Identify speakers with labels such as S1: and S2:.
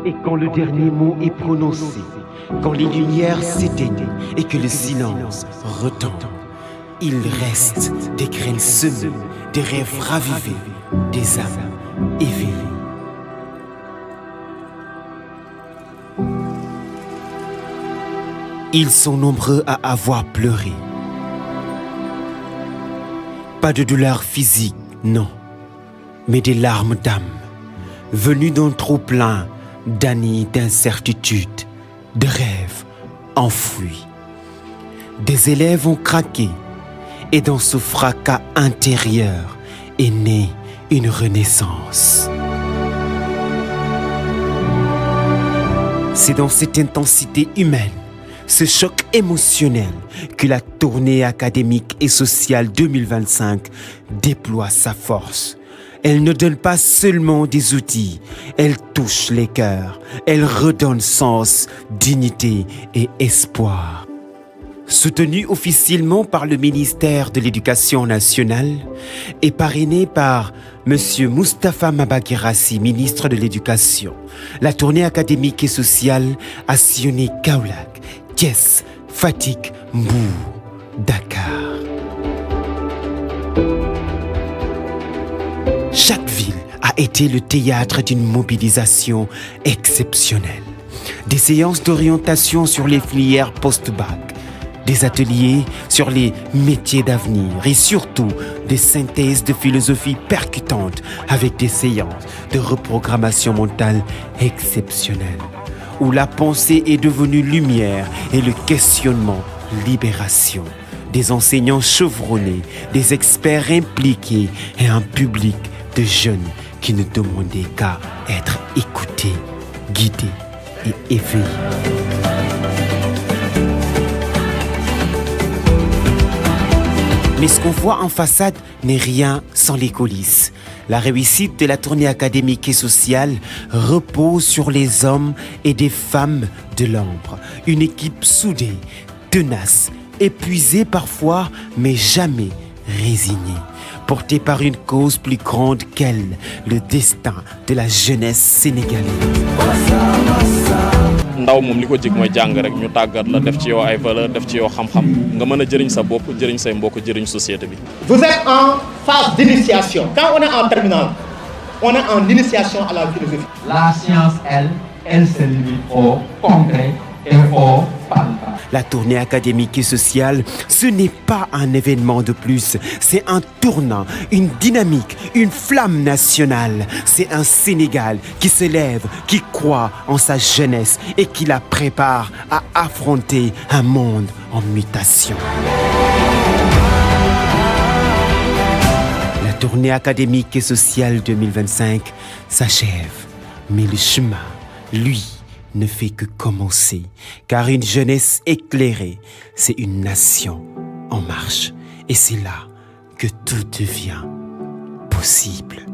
S1: Et quand le dernier mot est prononcé, quand les lumières s'éteignent et que le silence retombe, il reste des graines semées, des rêves ravivés, des âmes éveillées. Ils sont nombreux à avoir pleuré. Pas de douleur physique, non, mais des larmes d'âme, venues d'un trop-plein d'années d'incertitude, de rêves enfouis. Des élèves ont craqué, et dans ce fracas intérieur est née une renaissance. C'est dans cette intensité humaine, ce choc émotionnel, que la tournée académique et sociale 2025 déploie sa force. Elle ne donne pas seulement des outils, elle touche les cœurs, elle redonne sens, dignité et espoir. Soutenue officiellement par le ministère de l'Éducation nationale et parrainée par M. Moustapha Maba-Guirassy, ministre de l'Éducation, la tournée académique et sociale a sillonné Kaolack, Thiès, Fatick, Mbour, Dakar. Chaque ville a été le théâtre d'une mobilisation exceptionnelle. Des séances d'orientation sur les filières post-bac, des ateliers sur les métiers d'avenir et surtout des synthèses de philosophie percutantes avec des séances de reprogrammation mentale exceptionnelles, où la pensée est devenue lumière et le questionnement libération. Des enseignants chevronnés, des experts impliqués et un public de jeunes qui ne demandaient qu'à être écoutés, guidés et éveillés. Mais ce qu'on voit en façade n'est rien sans les coulisses. La réussite de la tournée académique et sociale repose sur les hommes et des femmes de l'ombre. Une équipe soudée, tenace, épuisée parfois, mais jamais résignée. Portée par une cause plus grande qu'elle, le destin de la jeunesse sénégalaise.
S2: ndaw moom li ko jig mooy jàng rek ñu tàggat la def ci yow ay valeur def ci yow xam-xam nga mën a jëriñ sa bopp jëriñ say mbokk jëriñ société bi.
S3: Vous êtes en phase d'initiation. Quand on est en terminale, on est en initiation à la philosophie.
S4: La science, elle se limite au concret et au palpable.
S1: La tournée académique et sociale, ce n'est pas un événement de plus, c'est un tournant, une dynamique, une flamme nationale. C'est un Sénégal qui se lève, qui croit en sa jeunesse et qui la prépare à affronter un monde en mutation. La tournée académique et sociale 2025 s'achève, mais le chemin, lui, ne fait que commencer, car une jeunesse éclairée, c'est une nation en marche. Et c'est là que tout devient possible.